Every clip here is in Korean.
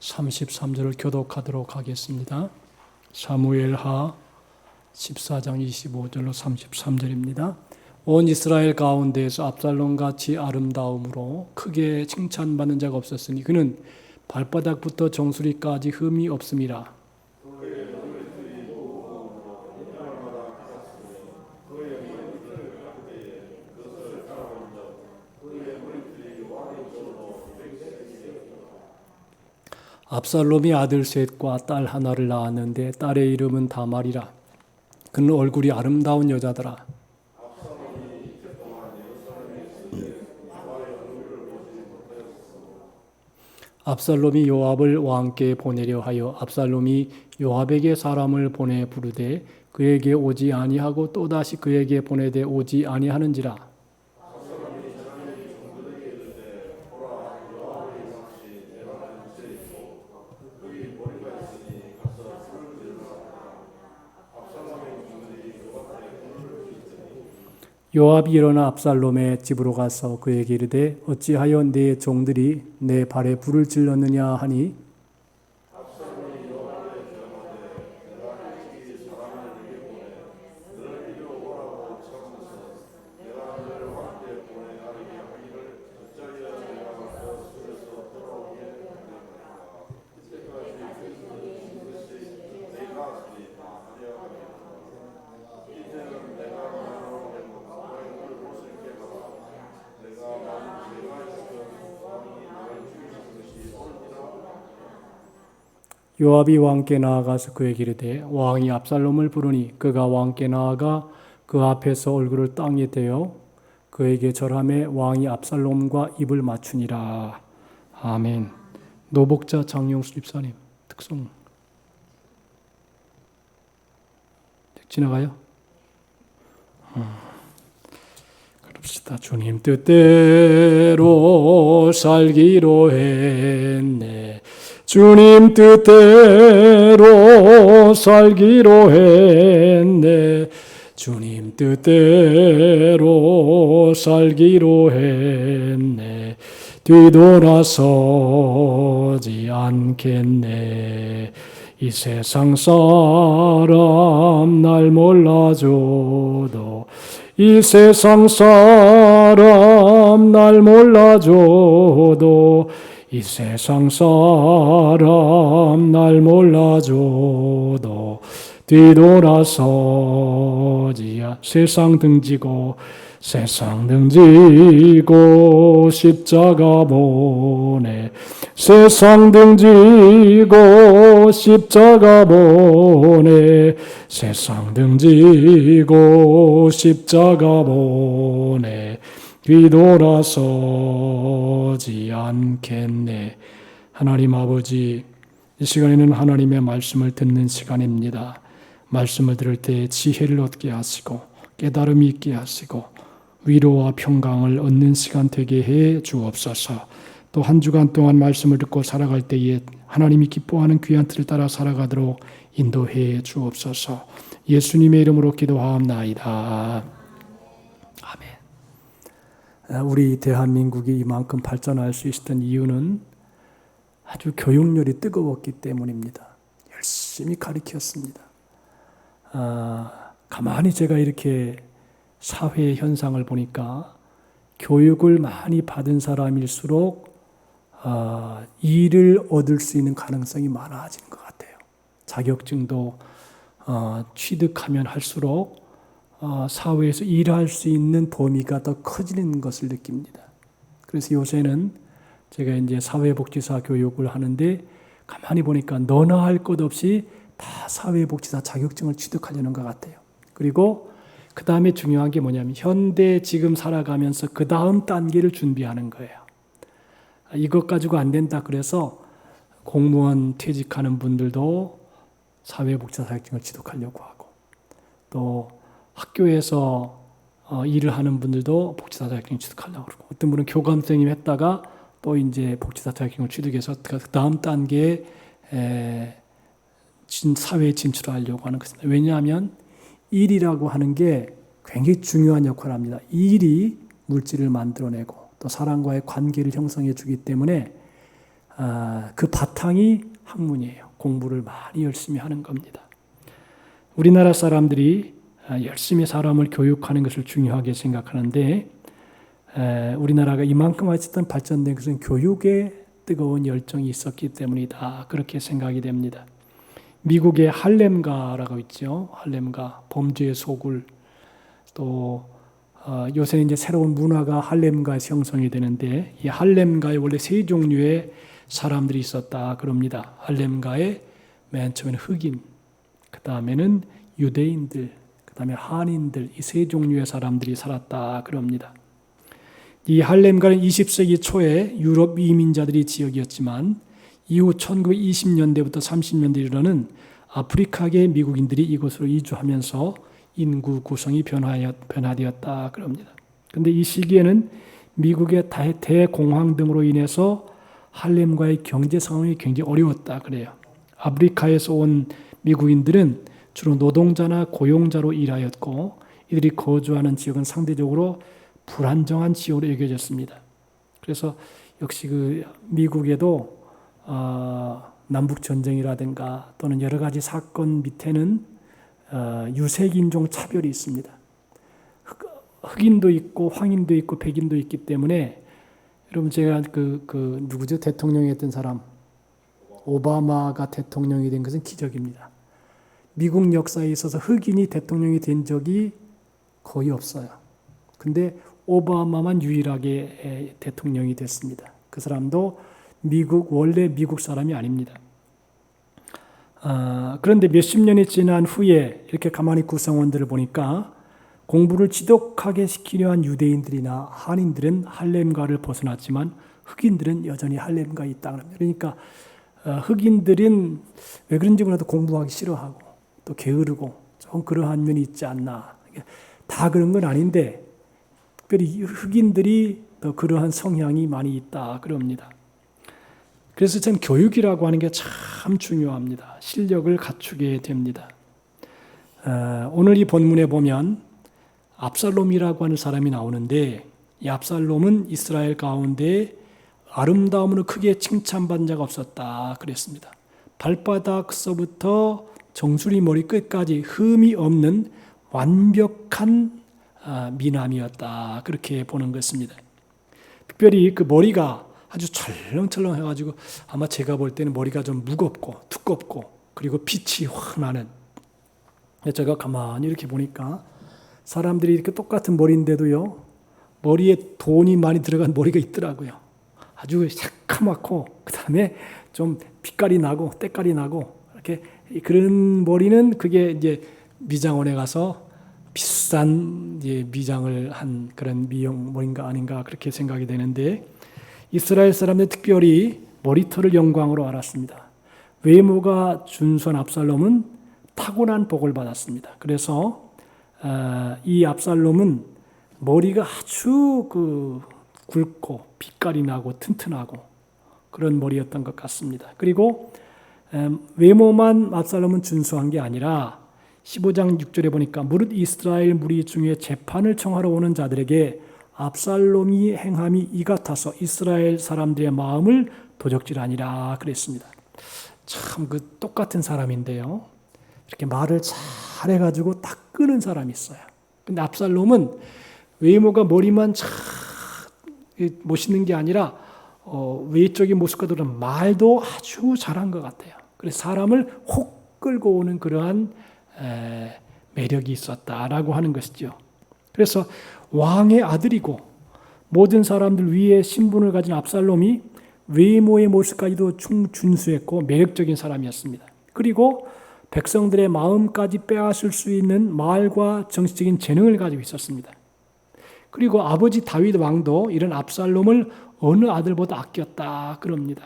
33절을 교독하도록 하겠습니다. 사무엘하 14장 25절로 33절입니다. 온 이스라엘 가운데에서 압살롬같이 아름다움으로 크게 칭찬받는 자가 없었으니 그는 발바닥부터 정수리까지 흠이 없음이라. 압살롬이 아들 셋과 딸 하나를 낳았는데 딸의 이름은 다말이라. 그는 얼굴이 아름다운 여자더라. 압살롬이 요압을 왕께 보내려 하여 압살롬이 요압에게 사람을 보내 부르되 그에게 오지 아니하고 또다시 그에게 보내되 오지 아니하는지라. 요압이 일어나 압살롬의 집으로 가서 그에게 이르되 어찌하여 네 종들이 내 발에 불을 질렀느냐 하니 요압이 왕께 나아가서 그에게 이르되 왕이 압살롬을 부르니 그가 왕께 나아가 그 앞에서 얼굴을 땅에 대어 그에게 절하매 왕이 압살롬과 입을 맞추니라. 아멘. 노복자 장용수 집사님 특송 지나가요? 그럽시다. 주님 뜻대로 살기로 했네. 주님 뜻대로 살기로 했네. 주님 뜻대로 살기로 했네. 뒤돌아서지 않겠네. 이 세상 사람 날 몰라줘도 이 세상 사람 날 몰라줘도 이 세상 사람 날 몰라줘도 뒤돌아서지 세상 등지고 십자가 보내 세상 등지고 십자가 보내 세상 등지고 십자가 보내 뒤돌아서지 않겠네. 하나님 아버지, 이 시간에는 하나님의 말씀을 듣는 시간입니다. 말씀을 들을 때 지혜를 얻게 하시고 깨달음이 있게 하시고 위로와 평강을 얻는 시간 되게 해 주옵소서. 또 한 주간 동안 말씀을 듣고 살아갈 때에 하나님이 기뻐하는 귀한 틀을 따라 살아가도록 인도해 주옵소서. 예수님의 이름으로 기도하옵나이다. 아멘. 우리 대한민국이 이만큼 발전할 수 있었던 이유는 아주 교육열이 뜨거웠기 때문입니다. 열심히 가르쳤습니다. 가만히 제가 이렇게 사회의 현상을 보니까 교육을 많이 받은 사람일수록 일을 얻을 수 있는 가능성이 많아지는 것 같아요. 자격증도 취득하면 할수록 사회에서 일할 수 있는 범위가 더 커지는 것을 느낍니다. 그래서 요새는 제가 이제 사회복지사 교육을 하는데 가만히 보니까 너나 할 것 없이 다 사회복지사 자격증을 취득하려는 것 같아요. 그리고 그 다음에 중요한 게 뭐냐면 현대 지금 살아가면서 그 다음 단계를 준비하는 거예요. 이것 가지고 안 된다 그래서 공무원 퇴직하는 분들도 사회복지사 자격증을 취득하려고 하고 또 학교에서 일을 하는 분들도 복지사 자격증을 취득하려고 그러고 어떤 분은 교감 선생님 했다가 또 이제 복지사 자격증을 취득해서 그 다음 단계에 사회에 진출하려고 하는 것입니다. 왜냐하면 일이라고 하는 게 굉장히 중요한 역할을 합니다. 일이 물질을 만들어내고 또 사람과의 관계를 형성해 주기 때문에 그 바탕이 학문이에요. 공부를 많이 열심히 하는 겁니다. 우리나라 사람들이 열심히 사람을 교육하는 것을 중요하게 생각하는데 우리나라가 이만큼 어쨌든 발전된 것은 교육에 뜨거운 열정이 있었기 때문이다. 그렇게 생각이 됩니다. 미국의 할렘가라고 있죠. 할렘가, 범죄의 소굴. 또 요새 이제 새로운 문화가 할렘가에서 형성이 되는데 이 할렘가에 원래 세 종류의 사람들이 있었다 그럽니다. 할렘가에 맨 처음에는 흑인, 그 다음에는 유대인들, 그 다음에 한인들, 이 세 종류의 사람들이 살았다 그럽니다. 이 할렘가는 20세기 초에 유럽 이민자들이 지역이었지만 이후 1920년대부터 30년대 이르러는 아프리카계 미국인들이 이곳으로 이주하면서 인구 구성이 변화되었다 그럽니다. 그런데 이 시기에는 미국의 대공황 등으로 인해서 할렘과의 경제 상황이 굉장히 어려웠다 그래요. 아프리카에서 온 미국인들은 주로 노동자나 고용자로 일하였고 이들이 거주하는 지역은 상대적으로 불안정한 지역으로 여겨졌습니다. 그래서 역시 그 미국에도 남북 전쟁이라든가 또는 여러 가지 사건 밑에는 유색인종 차별이 있습니다. 흑인도 있고 황인도 있고 백인도 있기 때문에 여러분 제가 누구죠? 대통령이 했던 사람 오바마가 대통령이 된 것은 기적입니다. 미국 역사에 있어서 흑인이 대통령이 된 적이 거의 없어요. 근데 오바마만 유일하게 대통령이 됐습니다. 그 사람도 원래 미국 사람이 아닙니다. 그런데 몇십 년이 지난 후에 이렇게 가만히 구성원들을 보니까 공부를 지독하게 시키려 한 유대인들이나 한인들은 할렘가를 벗어났지만 흑인들은 여전히 할렘가에 있다. 그러니까 흑인들은 왜 그런지 몰라도 공부하기 싫어하고 또 게으르고 좀 그러한 면이 있지 않나. 다 그런 건 아닌데 특별히 흑인들이 더 그러한 성향이 많이 있다 그럽니다. 그래서 참 교육이라고 하는 게 참 중요합니다. 실력을 갖추게 됩니다. 오늘 이 본문에 보면 압살롬이라고 하는 사람이 나오는데 이 압살롬은 이스라엘 가운데 아름다움으로 크게 칭찬받은 자가 없었다 그랬습니다. 발바닥서부터 정수리 머리 끝까지 흠이 없는 완벽한 미남이었다 그렇게 보는 것입니다. 특별히 그 머리가 아주 철렁철렁 해가지고 아마 제가 볼 때는 머리가 좀 무겁고 두껍고 그리고 빛이 확 나는. 제가 가만히 이렇게 보니까 사람들이 이렇게 똑같은 머리인데도요 머리에 돈이 많이 들어간 머리가 있더라고요. 아주 새카맣고 그 다음에 좀 빛깔이 나고 때깔이 나고 이렇게 그런 머리는 그게 이제 미장원에 가서 비싼 미장을 한 그런 미용 머리인가 아닌가 그렇게 생각이 되는데 이스라엘 사람들 특별히 머리털을 영광으로 알았습니다. 외모가 준수한 압살롬은 타고난 복을 받았습니다. 그래서 이 압살롬은 머리가 아주 굵고 빛깔이 나고 튼튼하고 그런 머리였던 것 같습니다. 그리고 외모만 압살롬은 준수한 게 아니라 15장 6절에 보니까 무릇 이스라엘 무리 중에 재판을 청하러 오는 자들에게 압살롬이 행함이 이 같아서 이스라엘 사람들의 마음을 도적질하니라 그랬습니다. 참 똑같은 사람인데요. 이렇게 말을 잘 해가지고 딱 끄는 사람이 있어요. 근데 압살롬은 외모가 머리만 참 멋있는 게 아니라 외적인 모습과 다른 말도 아주 잘한 것 같아요. 그래서 사람을 혹 끌고 오는 그러한 매력이 있었다라고 하는 것이죠. 그래서 왕의 아들이고 모든 사람들 위에 신분을 가진 압살롬이 외모의 모습까지도 준수했고 매력적인 사람이었습니다. 그리고 백성들의 마음까지 빼앗을 수 있는 말과 정치적인 재능을 가지고 있었습니다. 그리고 아버지 다윗 왕도 이런 압살롬을 어느 아들보다 아꼈다 그럽니다.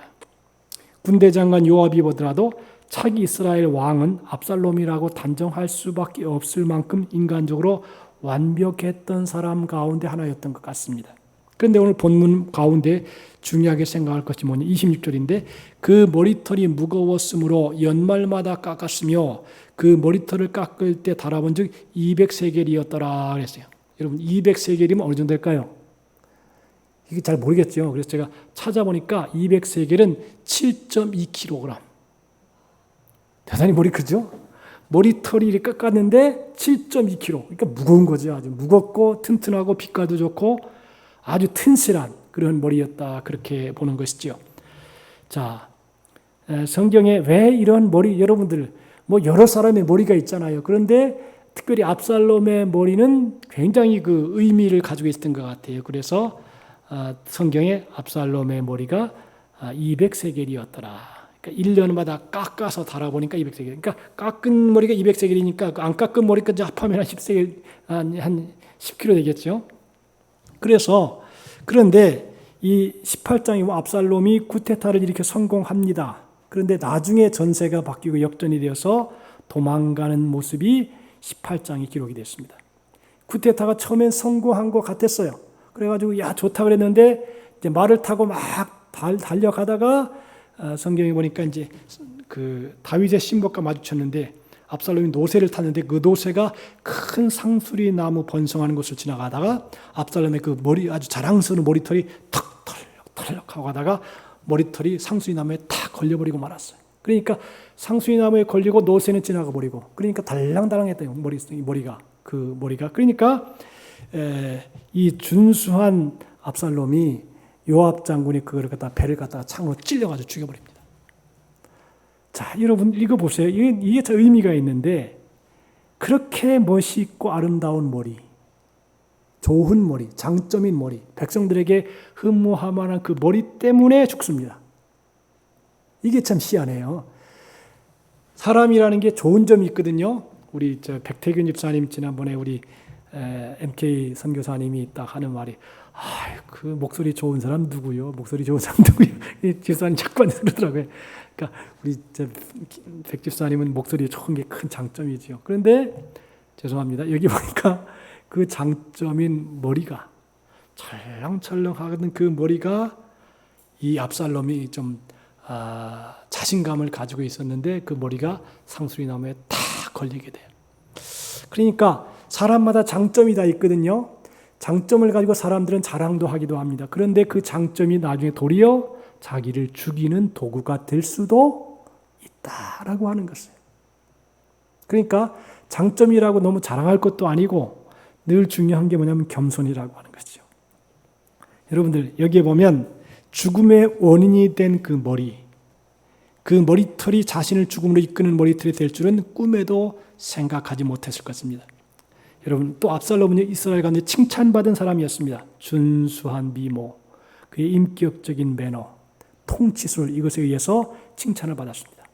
군대 장관 요압이 보더라도 차기 이스라엘 왕은 압살롬이라고 단정할 수밖에 없을 만큼 인간적으로 완벽했던 사람 가운데 하나였던 것 같습니다. 그런데 오늘 본문 가운데 중요하게 생각할 것이 뭐냐 26절인데 그 머리털이 무거웠으므로 연말마다 깎았으며 그 머리털을 깎을 때 달아본 즉 200세겔이었더라 그랬어요. 여러분 200세겔이면 어느 정도 될까요? 이게 잘 모르겠죠. 그래서 제가 찾아보니까 200세겔은 7.2kg. 대단히 머리 크죠? 머리털이 이렇게 깎았는데 7.2kg. 그러니까 무거운 거죠. 아주 무겁고 튼튼하고 빛깔도 좋고 아주 튼실한 그런 머리였다. 그렇게 보는 것이죠. 자, 성경에 왜 이런 머리, 여러분들 뭐 여러 사람의 머리가 있잖아요. 그런데 특별히 압살롬의 머리는 굉장히 그 의미를 가지고 있었던 것 같아요. 그래서 성경에 압살롬의 머리가 200세겔이었더라. 그러니까 1년마다 깎아서 달아보니까 200세겔. 그러니까 깎은 머리가 200세겔이니까 안 깎은 머리까지 합하면 한 10세겔, 한 10kg 되겠죠. 그런데 이 18장이 압살롬이 쿠데타를 이렇게 성공합니다. 그런데 나중에 전세가 바뀌고 역전이 되어서 도망가는 모습이 18장이 기록이 됐습니다. 쿠데타가 처음엔 성공한 것 같았어요. 그래가지고 야 좋다 그랬는데 이제 말을 타고 막 달려가다가 성경에 보니까 이제 그 다윗의 신복과 마주쳤는데 압살롬이 노새를 탔는데 그 노새가 큰 상수리 나무 번성하는 곳을 지나가다가 압살롬의 그 머리 아주 자랑스러운 머리털이 탁 털럭 하고 가다가 머리털이 상수리 나무에 탁 걸려버리고 말았어요. 그러니까 상수리 나무에 걸리고 노새는 지나가 버리고 그러니까 달랑달랑했대요. 머리가 그러니까 이 준수한 압살롬이 요압 장군이 그걸 갖다 배를 갖다가 창으로 찔려가지고 죽여버립니다. 자, 여러분 읽어보세요. 이게 참 의미가 있는데 그렇게 멋있고 아름다운 머리, 좋은 머리, 장점인 머리, 백성들에게 흠모할 만한 그 머리 때문에 죽습니다. 이게 참 희한해요. 사람이라는 게 좋은 점이 있거든요. 우리 백태균 집사님 지난번에 우리 MK 선교사님이 딱 하는 말이 그 목소리 좋은 사람 누구요? 목소리 좋은 사람 누구요? 이 집사님 자꾸 그러더라고요. 그러니까 우리 백 집사님은 목소리 좋은 게 큰 장점이지요. 그런데 죄송합니다. 여기 보니까 그 장점인 머리가 찰랑찰랑하던 그 머리가 이 압살롬이 좀 자신감을 가지고 있었는데 그 머리가 상수리 나무에 다 걸리게 돼요. 그러니까 사람마다 장점이 다 있거든요. 장점을 가지고 사람들은 자랑도 하기도 합니다. 그런데 그 장점이 나중에 도리어 자기를 죽이는 도구가 될 수도 있다라고 하는 것이에요. 그러니까 장점이라고 너무 자랑할 것도 아니고 늘 중요한 게 뭐냐면 겸손이라고 하는 거죠. 여러분들 여기에 보면 죽음의 원인이 된 그 머리, 그 머리털이 자신을 죽음으로 이끄는 머리털이 될 줄은 꿈에도 생각하지 못했을 것입니다. 여러분 또 압살롬은 이스라엘 가운데 칭찬받은 사람이었습니다. 준수한 미모, 그의 인격적인 매너, 통치술 이것에 의해서 칭찬을 받았습니다.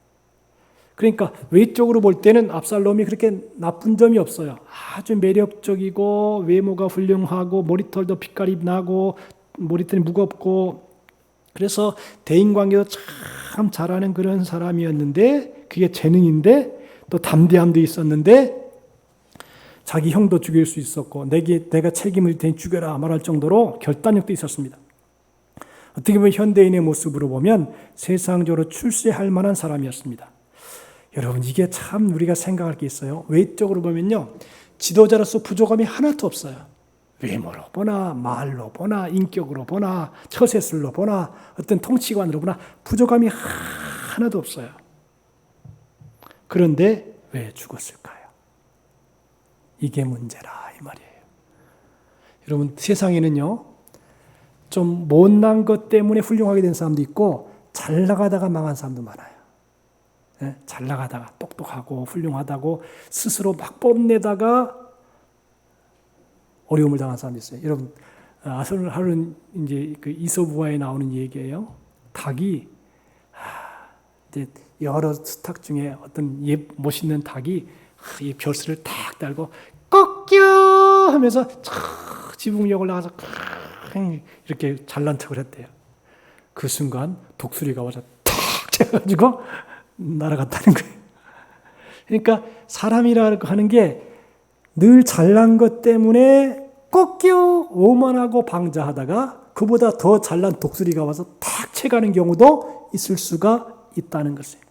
그러니까 외적으로 볼 때는 압살롬이 그렇게 나쁜 점이 없어요. 아주 매력적이고 외모가 훌륭하고 머리털도 빛깔이 나고 머리털이 무겁고 그래서 대인관계도 참 잘하는 그런 사람이었는데 그게 재능인데 또 담대함도 있었는데 자기 형도 죽일 수 있었고 내가 책임을 대니 죽여라 말할 정도로 결단력도 있었습니다. 어떻게 보면 현대인의 모습으로 보면 세상적으로 출세할 만한 사람이었습니다. 여러분 이게 참 우리가 생각할 게 있어요. 외적으로 보면요. 지도자로서 부족함이 하나도 없어요. 외모로 보나 말로 보나 인격으로 보나 처세술로 보나 어떤 통치관으로 보나 부족함이 하나도 없어요. 그런데 왜 죽었을까요? 이게 문제라 이 말이에요. 여러분 세상에는요. 좀 못난 것 때문에 훌륭하게 된 사람도 있고 잘 나가다가 망한 사람도 많아요. 네? 잘 나가다가 똑똑하고 훌륭하다고 스스로 막 뽐내다가 어려움을 당한 사람도 있어요. 여러분 하루는 이제 그 이솝우화에 나오는 얘기예요. 닭이 이제 여러 수탉 중에 어떤 멋있는 닭이 이 벼슬을 탁 달고 꺾여 하면서 지붕 위에 올라가서 이렇게 잘난 척을 했대요. 그 순간 독수리가 와서 탁 쳐가지고 날아갔다는 거예요. 그러니까 사람이라고 하는 게 늘 잘난 것 때문에 꺾여 오만하고 방자하다가 그보다 더 잘난 독수리가 와서 탁 채가는 경우도 있을 수가 있다는 것이에요.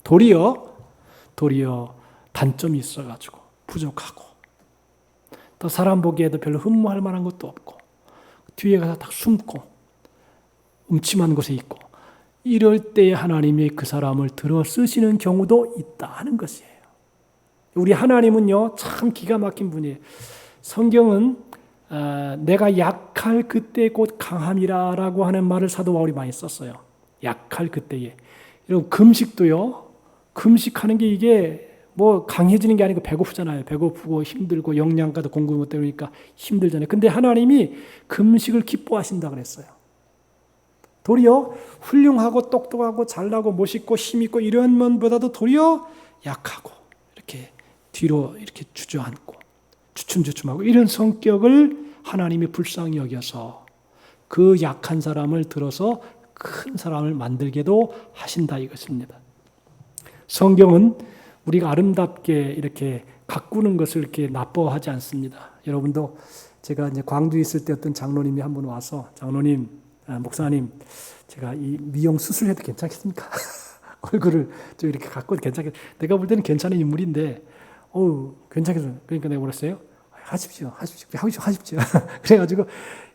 도리어 단점이 있어가지고 부족하고 또 사람 보기에도 별로 흠모할 만한 것도 없고 뒤에 가서 딱 숨고 음침한 곳에 있고 이럴 때 하나님이 그 사람을 들어 쓰시는 경우도 있다 하는 것이에요. 우리 하나님은요 참 기가 막힌 분이에요. 성경은 내가 약할 그때 곧 강함이라라고 하는 말을 사도 바울이 많이 썼어요. 약할 그때에. 여러분 금식도요. 금식하는 게 이게 뭐 강해지는 게 아니고 배고프잖아요. 배고프고 힘들고 영양가도 공급 못 되니까 힘들잖아요. 근데 하나님이 금식을 기뻐하신다 그랬어요. 도리어 훌륭하고 똑똑하고 잘나고 멋있고 힘있고 이런 면보다도 도리어 약하고 이렇게 뒤로 이렇게 주저앉고 주춤주춤하고 이런 성격을 하나님이 불쌍히 여겨서 그 약한 사람을 들어서 큰 사람을 만들게도 하신다 이것입니다. 성경은 우리가 아름답게 이렇게 가꾸는 것을 이렇게 나빠하지 않습니다. 여러분도 제가 이제 광주에 있을 때 어떤 장로님이 한 분 와서 장로님, 목사님, 제가 이 미용 수술해도 괜찮겠습니까? 얼굴을 좀 이렇게 가꿔도 괜찮겠? 내가 볼 때는 괜찮은 인물인데, 괜찮겠어요. 그러니까 내가 뭐랬어요? 하십시오. 그래가지고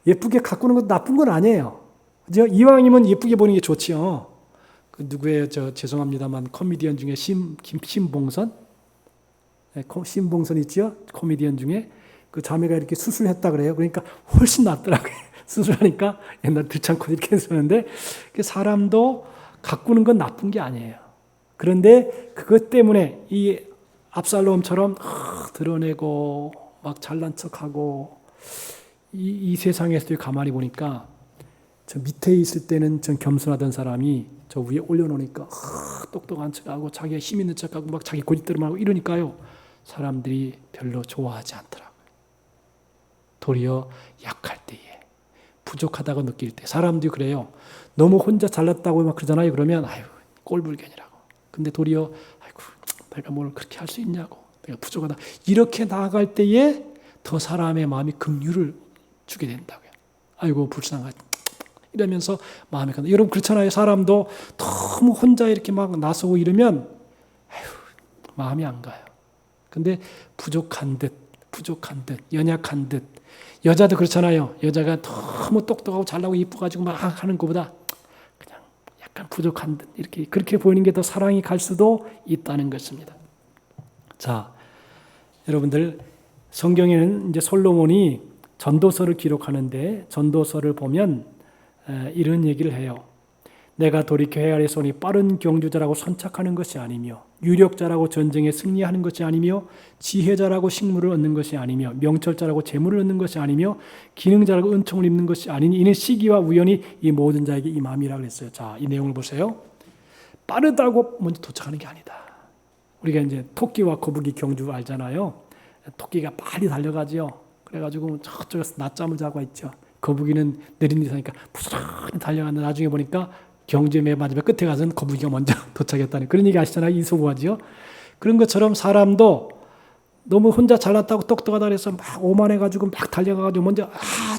예쁘게 가꾸는 것도 나쁜 건 아니에요. 그죠? 이왕이면 예쁘게 보는 게 좋지요. 그 누구예요? 죄송합니다만 코미디언 중에 신봉선? 네, 신봉선 있죠? 코미디언 중에 그 자매가 이렇게 수술했다 그래요. 그러니까 훨씬 낫더라고요. 수술하니까 옛날 들창코 이렇게 했었는데 사람도 가꾸는 건 나쁜 게 아니에요. 그런데 그것 때문에 이 압살롬처럼 드러내고 막 잘난 척하고 이 세상에서 가만히 보니까 저 밑에 있을 때는 전 겸손하던 사람이 저 위에 올려놓으니까 똑똑한 척하고 자기가 힘 있는 척하고 막 자기 고집대로만 하고 이러니까요. 사람들이 별로 좋아하지 않더라고요. 도리어 약할 때에 부족하다고 느낄 때 사람들이 그래요. 너무 혼자 잘났다고 막 그러잖아요. 그러면 꼴불견이라고. 근데 도리어 내가 뭘 그렇게 할 수 있냐고. 내가 부족하다. 이렇게 나아갈 때에 더 사람의 마음이 긍휼을 주게 된다고요. 아이고 불쌍하다. 이러면서 마음이 간다. 여러분 그렇잖아요. 사람도 너무 혼자 이렇게 막 나서고 이러면 마음이 안 가요. 근데 부족한 듯, 연약한 듯. 여자도 그렇잖아요. 여자가 너무 똑똑하고 잘나고 이쁘가지고 막 하는 것보다 그냥 약간 부족한 듯 이렇게 그렇게 보이는 게 더 사랑이 갈 수도 있다는 것입니다. 자, 여러분들 성경에는 이제 솔로몬이 전도서를 기록하는데 전도서를 보면 이런 얘기를 해요. 내가 돌이켜 헤아리소니 빠른 경주자라고 선착하는 것이 아니며 유력자라고 전쟁에 승리하는 것이 아니며 지혜자라고 식물을 얻는 것이 아니며 명철자라고 재물을 얻는 것이 아니며 기능자라고 은총을 입는 것이 아니니 이는 시기와 우연히 이 모든 자에게 임함이라 그랬어요. 자, 이 내용을 보세요. 빠르다고 먼저 도착하는 게 아니다. 우리가 이제 토끼와 거북이 경주 알잖아요. 토끼가 빨리 달려가죠. 그래가지고 저쪽에서 낮잠을 자고 있죠. 거북이는 느린 데 사니까 부스런히 달려가는데 나중에 보니까 경주에 맨 마지막 끝에 가서는 거북이가 먼저 도착했다는 그런 얘기 아시잖아요. 이소부하지요. 그런 것처럼 사람도 너무 혼자 잘났다고 똑똑하다 그래서 막 오만해가지고 막 달려가가지고 먼저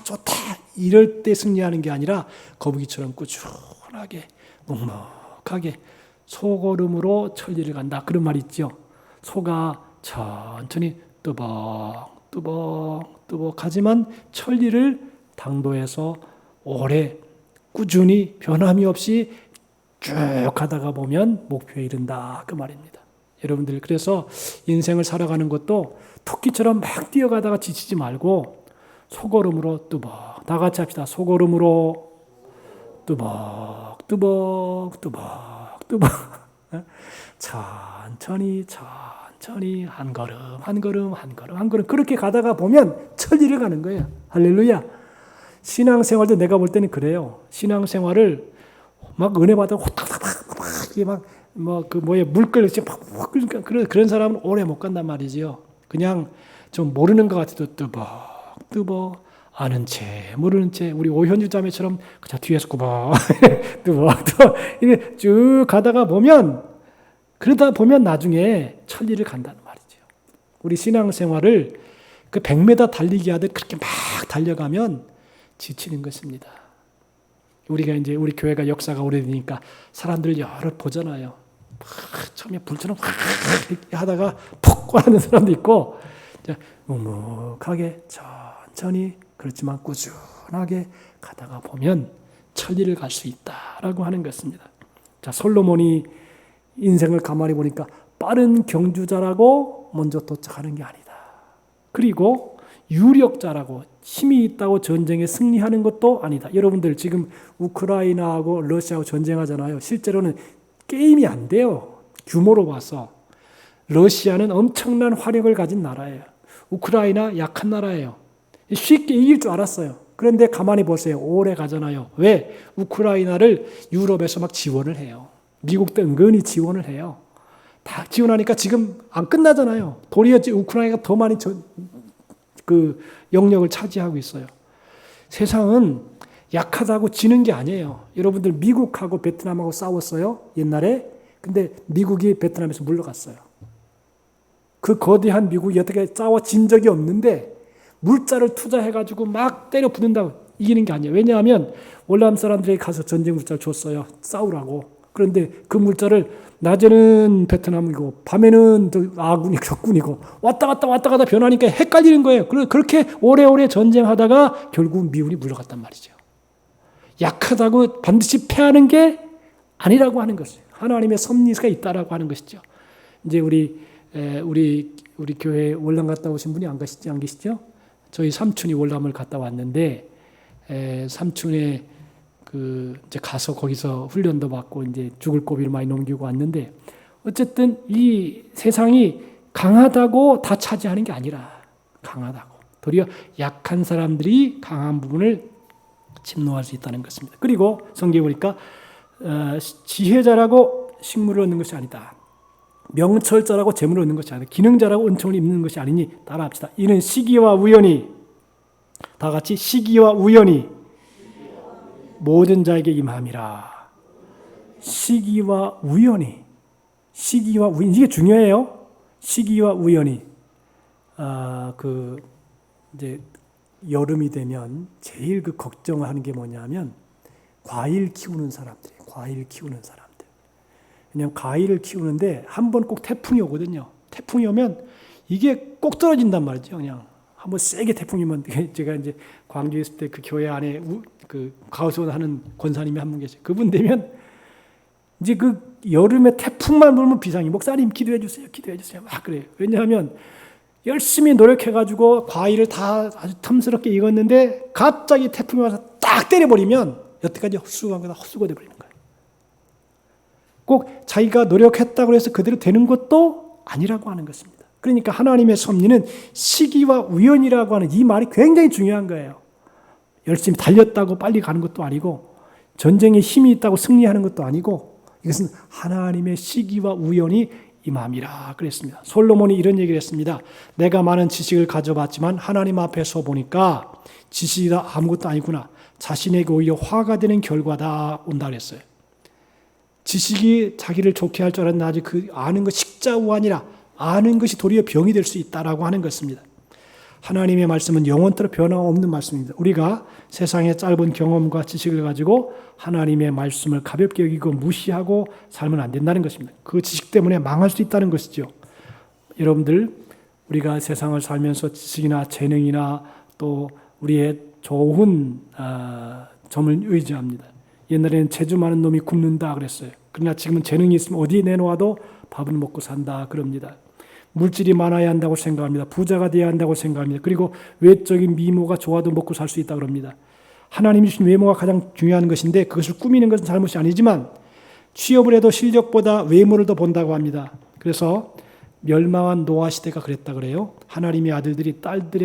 좋다 이럴 때 승리하는 게 아니라 거북이처럼 꾸준하게 묵묵하게 소걸음으로 천리를 간다. 그런 말이 있죠. 소가 천천히 뚜벅뚜벅 하지만 천리를 당도해서 오래 꾸준히 변함이 없이 쭉 가다가 보면 목표에 이른다. 그 말입니다. 여러분들 그래서 인생을 살아가는 것도 토끼처럼 막 뛰어가다가 지치지 말고 소걸음으로 뚜벅 다 같이 합시다. 소걸음으로 뚜벅 천천히 한 걸음 그렇게 가다가 보면 천리를 가는 거예요. 할렐루야. 신앙생활도 내가 볼 때는 그래요. 신앙생활을 막 은혜 받아 호탁탁탁 물끓듯이 막 그런 사람은 오래 못 간단 말이지요. 그냥 좀 모르는 것 같아도 뚜벅 아는 채 모르는 채 우리 오현주 자매처럼 그냥 뒤에서 뚜벅 이렇게 쭉 가다가 보면 그러다 보면 나중에 천리를 간다는 말이죠. 우리 신앙생활을 그 100m 달리기 하듯 그렇게 막 달려가면 지치는 것입니다. 우리가 이제 우리 교회가 역사가 오래되니까 사람들 여러 보잖아요. 처음에 불처럼 하다가 푹 꽈는 사람도 있고 묵묵하게 천천히 그렇지만 꾸준히 편하게 가다가 보면 천리를 갈 수 있다라고 하는 것입니다. 자, 솔로몬이 인생을 가만히 보니까 빠른 경주자라고 먼저 도착하는 게 아니다. 그리고 유력자라고 힘이 있다고 전쟁에 승리하는 것도 아니다. 여러분들 지금 우크라이나하고 러시아하고 전쟁하잖아요. 실제로는 게임이 안 돼요. 규모로 봐서. 러시아는 엄청난 화력을 가진 나라예요. 우크라이나 약한 나라예요. 쉽게 이길 줄 알았어요. 그런데 가만히 보세요. 오래 가잖아요. 왜? 우크라이나를 유럽에서 막 지원을 해요. 미국도 은근히 지원을 해요. 다 지원하니까 지금 안 끝나잖아요. 도리어 우크라이나가 더 많이 그 영역을 차지하고 있어요. 세상은 약하다고 지는 게 아니에요. 여러분들 미국하고 베트남하고 싸웠어요. 옛날에. 근데 미국이 베트남에서 물러갔어요. 그 거대한 미국이 어떻게 싸워 진 적이 없는데 물자를 투자해가지고 막 때려 부는다고 이기는 게 아니에요. 왜냐하면 월남 사람들이 가서 전쟁 물자를 줬어요. 싸우라고. 그런데 그 물자를 낮에는 베트남이고 밤에는 아군이 적군이고 왔다 갔다 변하니까 헷갈리는 거예요. 그렇게 오래오래 전쟁하다가 결국 미군이 물러갔단 말이죠. 약하다고 반드시 패하는 게 아니라고 하는 것이에요. 하나님의 섭리가 있다라고 하는 것이죠. 이제 우리 교회 월남 갔다 오신 분이 안 계시죠? 저희 삼촌이 월남을 갔다 왔는데 삼촌의 이제 가서 거기서 훈련도 받고 이제 죽을 고비를 많이 넘기고 왔는데 어쨌든 이 세상이 강하다고 다 차지하는 게 아니라 강하다고 도리어 약한 사람들이 강한 부분을 침노할 수 있다는 것입니다. 그리고 성경에 보니까 지혜자라고 식물을 얻는 것이 아니다. 명철자라고 재물을 얻는 것이 아니다. 기능자라고 은총을 입는 것이 아니니 따라합시다. 이는 시기와 우연히 다 같이 시기와 우연히 모든 자에게 임함이라. 시기와 우연히 이게 중요해요. 시기와 우연히 이제 여름이 되면 제일 걱정하는 게 뭐냐면 과일 키우는 사람들. 왜냐하면 과일을 키우는데 한 번 꼭 태풍이 오거든요. 태풍이 오면 이게 꼭 떨어진단 말이죠. 그냥 한번 세게 태풍이 오면 제가 이제 광주에 있을 때 그 교회 안에 가우스원 하는 권사님이 한 분 계세요. 그분 되면 이제 그 여름에 태풍만 불면 비상이 목사님 기도해 주세요. 막 그래요. 왜냐하면 열심히 노력해가지고 과일을 다 아주 탐스럽게 익었는데 갑자기 태풍이 와서 딱 때려버리면 여태까지 헛수고한 거다 헛수고 돼버리는 거예요. 꼭 자기가 노력했다고 해서 그대로 되는 것도 아니라고 하는 것입니다. 그러니까 하나님의 섭리는 시기와 우연이라고 하는 이 말이 굉장히 중요한 거예요. 열심히 달렸다고 빨리 가는 것도 아니고 전쟁에 힘이 있다고 승리하는 것도 아니고 이것은 하나님의 시기와 우연이 임함이라 그랬습니다. 솔로몬이 이런 얘기를 했습니다. 내가 많은 지식을 가져봤지만 하나님 앞에서 보니까 지식이 다 아무것도 아니구나. 자신에게 오히려 화가 되는 결과다 온다 그랬어요. 지식이 자기를 좋게 할 줄 알았는데 아직 그 아는 것 식자우환이라 아는 것이 도리어 병이 될 수 있다라고 하는 것입니다. 하나님의 말씀은 영원토록 변함없는 말씀입니다. 우리가 세상의 짧은 경험과 지식을 가지고 하나님의 말씀을 가볍게 여기고 무시하고 살면 안 된다는 것입니다. 그 지식 때문에 망할 수 있다는 것이죠. 여러분들 우리가 세상을 살면서 지식이나 재능이나 또 우리의 좋은 점을 의지합니다. 옛날에는 재주 많은 놈이 굶는다 그랬어요. 그러나 지금은 재능이 있으면 어디에 내놓아도 밥을 먹고 산다 그럽니다. 물질이 많아야 한다고 생각합니다. 부자가 되어야 한다고 생각합니다. 그리고 외적인 미모가 좋아도 먹고 살 수 있다고 합니다. 하나님이 주신 외모가 가장 중요한 것인데 그것을 꾸미는 것은 잘못이 아니지만 취업을 해도 실력보다 외모를 더 본다고 합니다. 그래서 멸망한 노아 시대가 그랬다 그래요. 하나님의 아들들이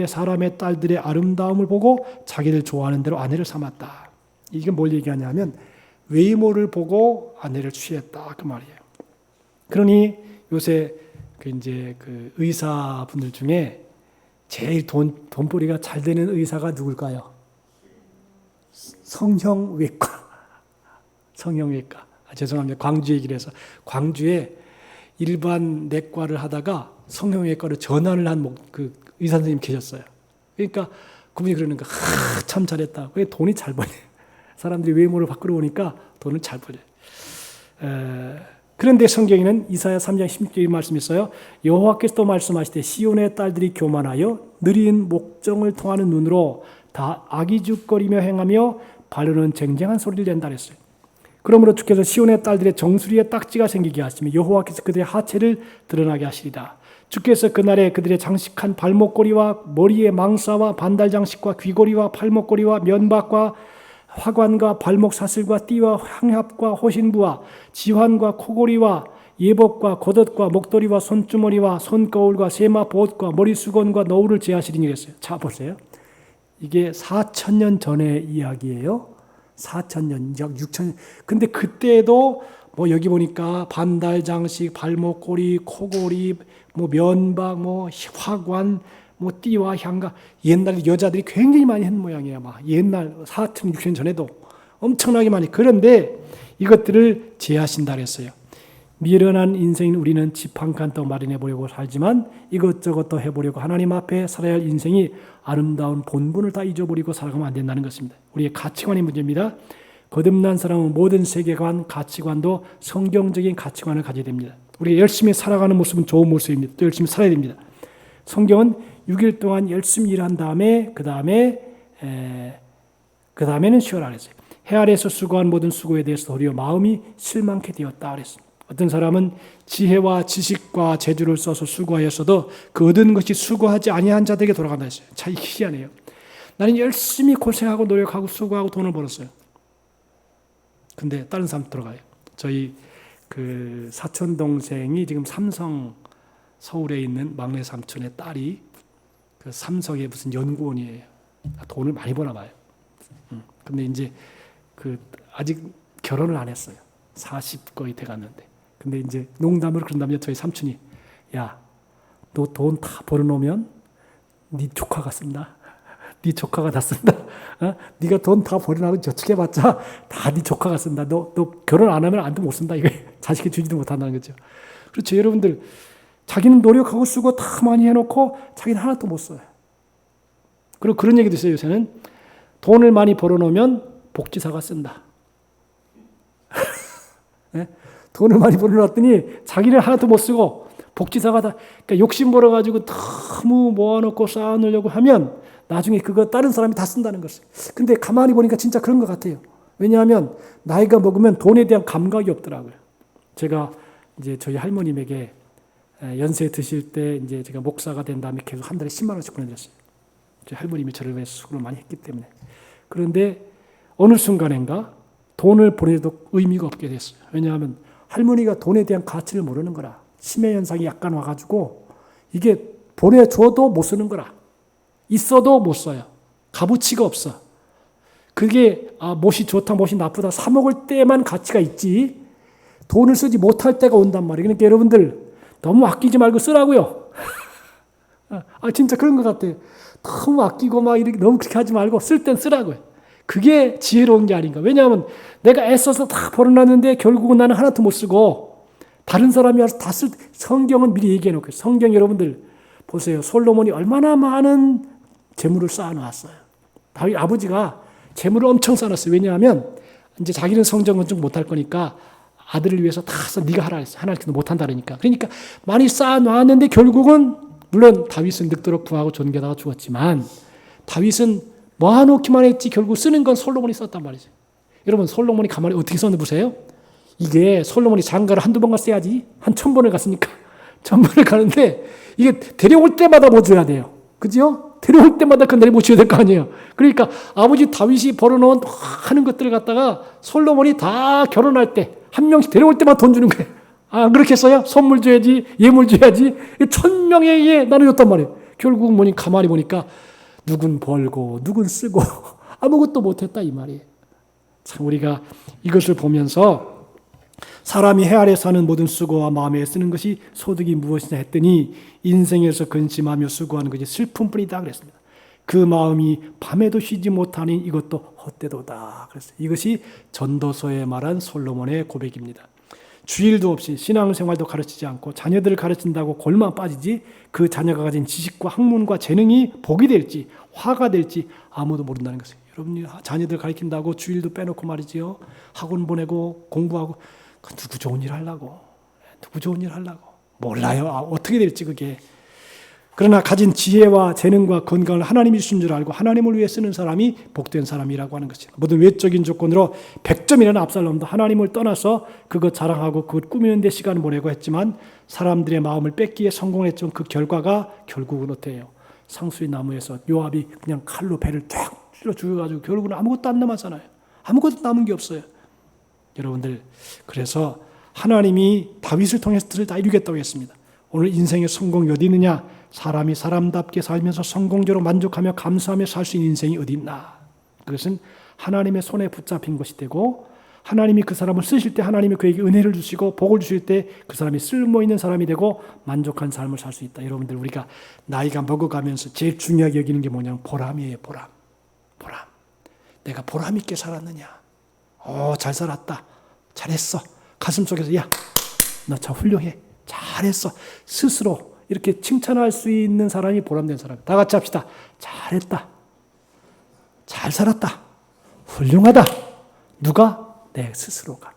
사람의 딸들의 아름다움을 보고 자기들 좋아하는 대로 아내를 삼았다. 이게 뭘 얘기하냐면 외모를 보고 아내를 취했다 그 말이에요. 그러니 요새 그 의사분들 중에 제일 돈벌이가 잘 되는 의사가 누굴까요? 성형외과. 죄송합니다. 광주 얘기를 해서 광주에 일반 내과를 하다가 성형외과로 전환을 한 그 의사 선생님 계셨어요. 그러니까 그분이 그러는 거, 참 잘했다. 왜 돈이 잘 벌려? 사람들이 외모를 바꾸러 오니까 돈을 잘 벌려. 그런데 성경에는 이사야 3장 16절의 말씀이 있어요. 여호와께서 또 말씀하시되 시온의 딸들이 교만하여 느린 목정을 통하는 눈으로 다 아기죽거리며 행하며 발로는 쟁쟁한 소리를 낸다 그랬어요. 그러므로 주께서 시온의 딸들의 정수리에 딱지가 생기게 하시며 여호와께서 그들의 하체를 드러나게 하시리다. 주께서 그날에 그들의 장식한 발목걸이와 머리의 망사와 반달 장식과 귀걸이와 팔목걸이와 면박과 화관과 발목 사슬과 띠와 향합과 호신부와 지환과 코고리와 예복과 겉옷과 목도리와 손주머니와 손거울과 세마 보옷과 머리수건과 너울을 제하시리니 그랬어요. 자 보세요. 이게 4,000년 전의 이야기예요. 4,000년, 약 6,000년. 근데 그때도 뭐 여기 보니까 반달 장식, 발목걸이, 코고리, 뭐 면박, 뭐 화관, 뭐 띠와 향가. 옛날에 여자들이 굉장히 많이 한 모양이에요. 막 옛날 4,000, 6,000년 전에도 엄청나게 많이. 그런데 이것들을 제하신다 그랬어요. 미련한 인생인 우리는 집 한 칸 더 마련해 보려고 살지만 이것저것 더 해보려고 하나님 앞에 살아야 할 인생이 아름다운 본분을 다 잊어버리고 살아가면 안 된다는 것입니다. 우리의 가치관의 문제입니다. 거듭난 사람은 모든 세계관, 가치관도 성경적인 가치관을 가져야 됩니다. 우리가 열심히 살아가는 모습은 좋은 모습입니다. 또 열심히 살아야 됩니다. 성경은 6일 동안 열심히 일한 다음에 그 다음에는 쉬어라 그랬어요. 해 아래에서 수고한 모든 수고에 대해서 도리어 마음이 실망케 되었다 그랬습니다. 어떤 사람은 지혜와 지식과 재주를 써서 수고하였어도 그 얻은 것이 수고하지 아니한 자들에게 돌아간다 했어요. 참 희한해요. 나는 열심히 고생하고 노력하고 수고하고 돈을 벌었어요. 근데 다른 사람 들어가요. 저희 그 사촌 동생이 지금 삼성 서울에 있는 막내 삼촌의 딸이 그 삼성의 무슨 연구원이에요. 돈을 많이 버나 봐요. 근데 이제 그 아직 결혼을 안 했어요. 40 거의 돼 갔는데. 근데 이제 농담으로 그런다면 저희 삼촌이 야, 너 돈 다 벌어놓으면 네 조카가 쓴다. 네 조카가 다 쓴다. 네가 돈 다 벌어놓고 저축해봤자 다 네 조카가 쓴다. 너 결혼 안 하면 안도 못 쓴다. 이거 자식이 주지도 못한다는 거죠. 그렇죠. 여러분들 자기는 노력하고 쓰고 다 많이 해놓고 자기는 하나도 못 써요. 그리고 그런 얘기도 있어요. 요새는 돈을 많이 벌어놓으면 복지사가 쓴다. 네? 돈을 많이 벌어놨더니 자기는 하나도 못 쓰고 복지사가 다 그러니까 욕심 벌어가지고 너무 모아놓고 쌓아놓으려고 하면 나중에 그거 다른 사람이 다 쓴다는 것을. 근데 가만히 보니까 진짜 그런 것 같아요. 왜냐하면 나이가 먹으면 돈에 대한 감각이 없더라고요. 제가 이제 저희 할머님에게 연세 드실 때 이제 제가 목사가 된 다음에 계속 한 달에 10만 원씩 보내드렸어요. 저희 할머님이 저를 위해서 수고를 많이 했기 때문에. 그런데 어느 순간인가 돈을 보내도 의미가 없게 됐어요. 왜냐하면 할머니가 돈에 대한 가치를 모르는 거라. 치매 현상이 약간 와가지고 이게 보내줘도 못 쓰는 거라. 있어도 못 써요. 값어치가 없어. 그게 못이 좋다, 못이 나쁘다 사 먹을 때만 가치가 있지 돈을 쓰지 못할 때가 온단 말이에요. 그러니까 여러분들 너무 아끼지 말고 쓰라고요. 진짜 그런 것 같아요. 너무 아끼고 막 이렇게 너무 그렇게 하지 말고 쓸 땐 쓰라고요. 그게 지혜로운 게 아닌가. 왜냐하면 내가 애써서 다 벌어놨는데 결국은 나는 하나도 못 쓰고 다른 사람이 와서 다 쓸. 성경은 미리 얘기해 놓고 성경 여러분들 보세요. 솔로몬이 얼마나 많은 재물을 쌓아놨어요. 다윗 아버지가 재물을 엄청 쌓아놨어요. 왜냐하면 이제 자기는 성전 건축 못할 거니까 아들을 위해서 다 써. 네가 하라 했어. 하나님께서 못한다 그러니까. 그러니까 많이 쌓아놨는데 결국은 물론 다윗은 늙도록 구하고 존귀하다가 죽었지만 다윗은 모아놓기만 했지 결국 쓰는 건 솔로몬이 썼단 말이죠. 여러분 솔로몬이 가만히 어떻게 썼는지 보세요. 이게 솔로몬이 장가를 한두 번 갔어야지 한 1000번을 갔으니까 1000번을 가는데 이게 데려올 때마다 뭐 줘야 돼요. 그죠? 데려올 때마다 그 내리 못 줘야 될 거 아니에요. 그러니까 아버지 다윗이 벌어놓은 많은 것들을 갖다가 솔로몬이 다 결혼할 때 한 명씩 데려올 때마다 돈 주는 거예요. 그렇게 했어요? 선물 줘야지 예물 줘야지 1000명에게 나눠줬단 말이에요. 결국 뭐니 가만히 보니까 누군 벌고 누군 쓰고 아무것도 못했다 이 말이에요. 참 우리가 이것을 보면서 사람이 해 아래 사는 모든 수고와 마음에 쓰는 것이 소득이 무엇이냐 했더니 인생에서 근심하며 수고하는 것이 슬픔뿐이다 그랬습니다. 그 마음이 밤에도 쉬지 못하니 이것도 헛되도다 그랬어요. 이것이 전도서에 말한 솔로몬의 고백입니다. 주일도 없이 신앙생활도 가르치지 않고 자녀들을 가르친다고 골만 빠지지 그 자녀가 가진 지식과 학문과 재능이 복이 될지 화가 될지 아무도 모른다는 것이에요. 여러분이 자녀들 가르친다고 주일도 빼놓고 말이지요. 학원 보내고 공부하고 누구 좋은 일 하려고 몰라요. 어떻게 될지 그게 그러나 가진 지혜와 재능과 건강을 하나님이 주신 줄 알고 하나님을 위해 쓰는 사람이 복된 사람이라고 하는 것입니다. 모든 외적인 조건으로 100점이라는 압살롬도 하나님을 떠나서 그것 자랑하고 그것 꾸미는 데 시간을 보내고 했지만 사람들의 마음을 뺏기에 성공했지만 그 결과가 결국은 어때요? 상수리 나무에서 요압이 그냥 칼로 배를 탁 찔러 죽여가지고 결국은 아무것도 안 남았잖아요. 아무것도 남은 게 없어요. 여러분들, 그래서 하나님이 다윗을 통해서 들을 다 이루겠다고 했습니다. 오늘 인생의 성공이 어디 있느냐? 사람이 사람답게 살면서 성공적으로 만족하며 감사하며 살 수 있는 인생이 어디 있나? 그것은 하나님의 손에 붙잡힌 것이 되고 하나님이 그 사람을 쓰실 때 하나님이 그에게 은혜를 주시고 복을 주실 때 그 사람이 쓸모있는 사람이 되고 만족한 삶을 살 수 있다. 여러분들, 우리가 나이가 먹어가면서 제일 중요하게 여기는 게 뭐냐면 보람이에요. 보람. 내가 보람 있게 살았느냐? 잘 살았다. 잘했어. 가슴속에서 야, 너 참 훌륭해. 잘했어. 스스로 이렇게 칭찬할 수 있는 사람이 보람된 사람. 다 같이 합시다. 잘했다. 잘 살았다. 훌륭하다. 누가? 내 스스로가.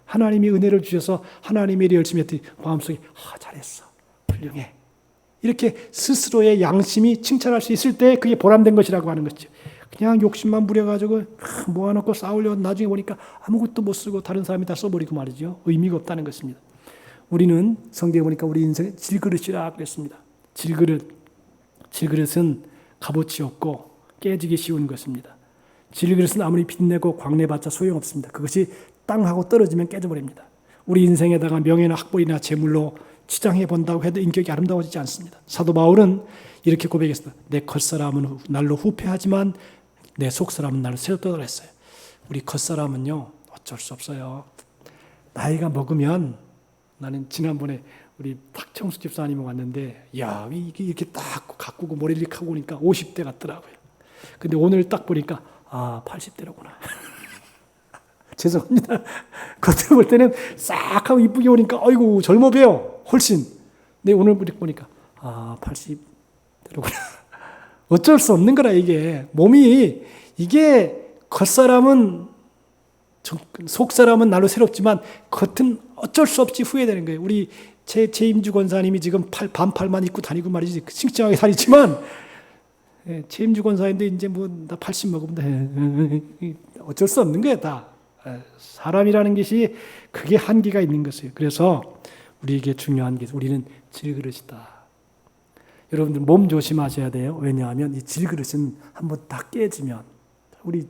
하나님이 은혜를 주셔서 하나님의 일을 열심히 했더니 마음속에 잘했어. 훌륭해. 이렇게 스스로의 양심이 칭찬할 수 있을 때 그게 보람된 것이라고 하는 거죠. 그냥 욕심만 부려가지고 모아놓고 싸우려고 나중에 보니까 아무것도 못 쓰고 다른 사람이 다 써버리고 말이죠. 의미가 없다는 것입니다. 우리는 성경에 보니까 우리 인생 질그릇이라 그랬습니다. 질그릇은 값어치 없고 깨지기 쉬운 것입니다. 질그릇은 아무리 빛내고 광내봤자 소용없습니다. 그것이 땅하고 떨어지면 깨져버립니다. 우리 인생에다가 명예나 학벌이나 재물로 치장해 본다고 해도 인격이 아름다워지지 않습니다. 사도 바울은 이렇게 고백했습니다. 내 겉사람은 날로 후패하지만 내 속사람은 날로 새롭다 했어요. 우리 겉사람은요, 어쩔 수 없어요. 나이가 먹으면, 나는 지난번에 우리 탁청수 집사님이 왔는데, 야, 이게 이렇게 딱 가꾸고 머리를 이렇게 하고 오니까 50대 같더라고요. 근데 오늘 딱 보니까 80대로구나. 죄송합니다. 겉으로 볼 때는 싹 하고 이쁘게 오니까 아이고 젊어 보여. 훨씬. 근데 오늘 보니까 80대로구나. 어쩔 수 없는 거라 이게. 몸이 이게 겉사람은 속사람은 날로 새롭지만 겉은 어쩔 수 없이 후회되는 거예요. 우리 최임주 권사님이 지금 반팔만 입고 다니고 말이지 싱싱하게 다니지만 최임주 권사님도 이제 나 80 먹으면 어쩔 수 없는 거예요 다. 사람이라는 것이 그게 한계가 있는 것이에요. 그래서 우리에게 중요한 게 우리는 질그릇이다. 여러분들 몸 조심하셔야 돼요. 왜냐하면 이 질그릇은 한번 다 깨지면 우리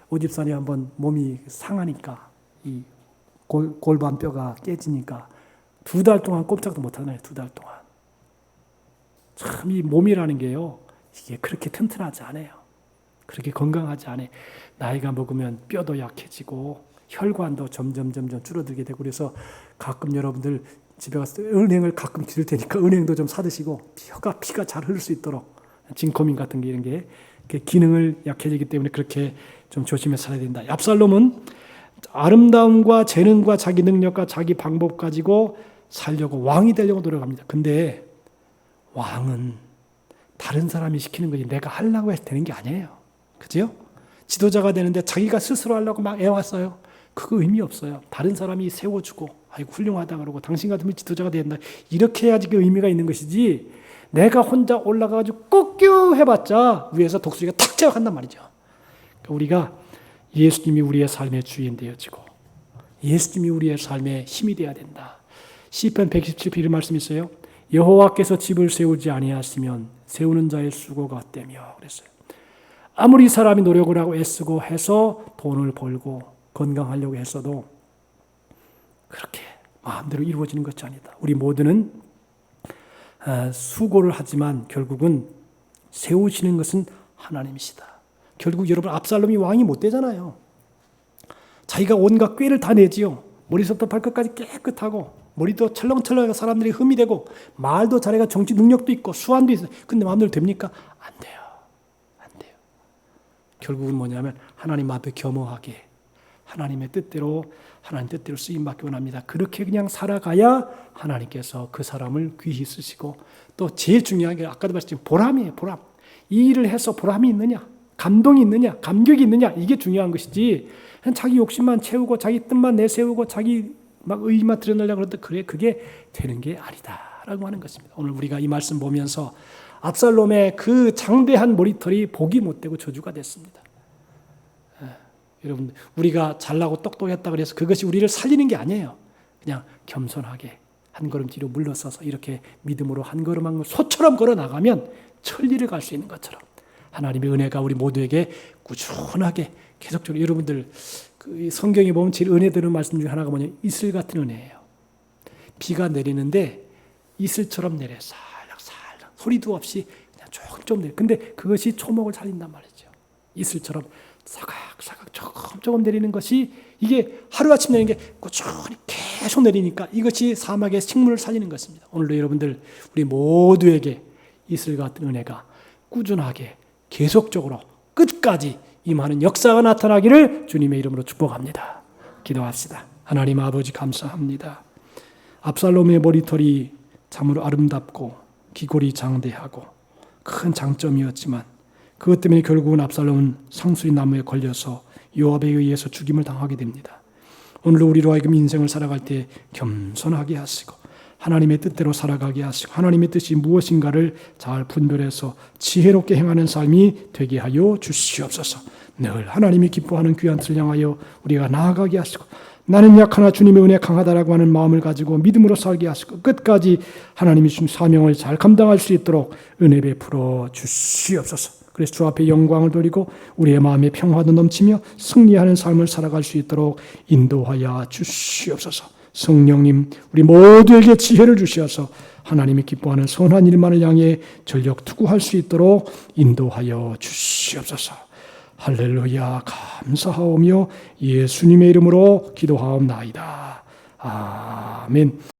오집사님 한번 몸이 상하니까 이 골반뼈가 깨지니까 2달 동안 꼼짝도 못 하나요. 2달 동안. 참 이 몸이라는 게요. 이게 그렇게 튼튼하지 않아요. 그렇게 건강하지 않아요. 나이가 먹으면 뼈도 약해지고 혈관도 점점 줄어들게 되고 그래서 가끔 여러분들 집에 갔을 때 은행을 가끔 드릴 테니까 은행도 좀 사드시고 피가 잘 흐를 수 있도록 진코민 같은 게 이런 게 기능을 약해지기 때문에 그렇게 좀 조심해서 살아야 된다. 압살롬은 아름다움과 재능과 자기 능력과 자기 방법 가지고 살려고 왕이 되려고 노력합니다. 근데 왕은 다른 사람이 시키는 거지 내가 하려고 해서 되는 게 아니에요. 그죠? 지도자가 되는데 자기가 스스로 하려고 막 애왔어요. 그거 의미 없어요. 다른 사람이 세워주고 아이고 훌륭하다 그러고 당신 같으면 지도자가 된다. 이렇게 해야지 그 의미가 있는 것이지 내가 혼자 올라가가지고 꾹꾹 해봤자 위에서 독수리가 탁 제압한단 말이죠. 그러니까 우리가 예수님이 우리의 삶의 주인 되어지고 예수님이 우리의 삶의 힘이 되어야 된다. 시편 117편 이런 말씀이 있어요. 여호와께서 집을 세우지 아니하시면 세우는 자의 수고가 헛되며 그랬어요. 아무리 사람이 노력을 하고 애쓰고 해서 돈을 벌고 건강하려고 했어도 그렇게 마음대로 이루어지는 것이 아니다. 우리 모두는 수고를 하지만 결국은 세우시는 것은 하나님이시다. 결국 여러분 압살롬이 왕이 못 되잖아요. 자기가 온갖 꾀를 다 내지요. 머리부터 발끝까지 깨끗하고 머리도 철렁철렁하게 사람들이 흠이 되고 말도 잘해가 정치 능력도 있고 수완도 있어요. 근데 마음대로 됩니까? 안 돼요. 결국은 뭐냐면 하나님 앞에 겸허하게 하나님 뜻대로 쓰임받기 원합니다. 그렇게 그냥 살아가야 하나님께서 그 사람을 귀히 쓰시고 또 제일 중요한 게 아까도 말씀드린 보람이에요. 보람. 이 일을 해서 보람이 있느냐 감동이 있느냐 감격이 있느냐 이게 중요한 것이지 그냥 자기 욕심만 채우고 자기 뜻만 내세우고 자기 막 의의만 드러내려고 그러는데 그게 되는 게 아니다. 라고 하는 것입니다. 오늘 우리가 이 말씀 보면서 압살롬의 그 장대한 머리털이 복이 못되고 저주가 됐습니다. 여러분, 우리가 잘나고 똑똑했다 그래서 그것이 우리를 살리는 게 아니에요. 그냥 겸손하게 한 걸음 뒤로 물러서서 이렇게 믿음으로 한 걸음 한 걸음 소처럼 걸어 나가면 천리를 갈 수 있는 것처럼 하나님의 은혜가 우리 모두에게 꾸준하게 계속적으로, 여러분들 그 성경에 보면 제일 은혜 되는 말씀 중에 하나가 뭐냐, 이슬 같은 은혜예요. 비가 내리는데 이슬처럼 내려 살락살락 소리도 없이 그냥 조금 내려. 근데 그것이 초목을 살린단 말이죠. 이슬처럼 사각사각 조금 내리는 것이, 이게 하루아침 내리는 게 꾸준히 계속 내리니까 이것이 사막의 식물을 살리는 것입니다. 오늘도 여러분들 우리 모두에게 이슬 같은 은혜가 꾸준하게 계속적으로 끝까지 임하는 역사가 나타나기를 주님의 이름으로 축복합니다. 기도합시다. 하나님 아버지 감사합니다. 압살롬의 머리털이 참으로 아름답고 기골이 장대하고 큰 장점이었지만 그것 때문에 결국은 압살롬은 상수리 나무에 걸려서 요압에 의해서 죽임을 당하게 됩니다. 오늘도 우리로 하여금 인생을 살아갈 때 겸손하게 하시고 하나님의 뜻대로 살아가게 하시고 하나님의 뜻이 무엇인가를 잘 분별해서 지혜롭게 행하는 삶이 되게 하여 주시옵소서. 늘 하나님이 기뻐하는 귀한 뜻을 향하여 우리가 나아가게 하시고 나는 약하나 주님의 은혜 강하다라고 하는 마음을 가지고 믿음으로 살게 하시고 끝까지 하나님이 주신 사명을 잘 감당할 수 있도록 은혜 베풀어 주시옵소서. 그래서 주 앞에 영광을 돌리고 우리의 마음에 평화도 넘치며 승리하는 삶을 살아갈 수 있도록 인도하여 주시옵소서. 성령님, 우리 모두에게 지혜를 주시어서 하나님이 기뻐하는 선한 일만을 향해 전력 투구할 수 있도록 인도하여 주시옵소서. 할렐루야, 감사하오며 예수님의 이름으로 기도하옵나이다. 아멘.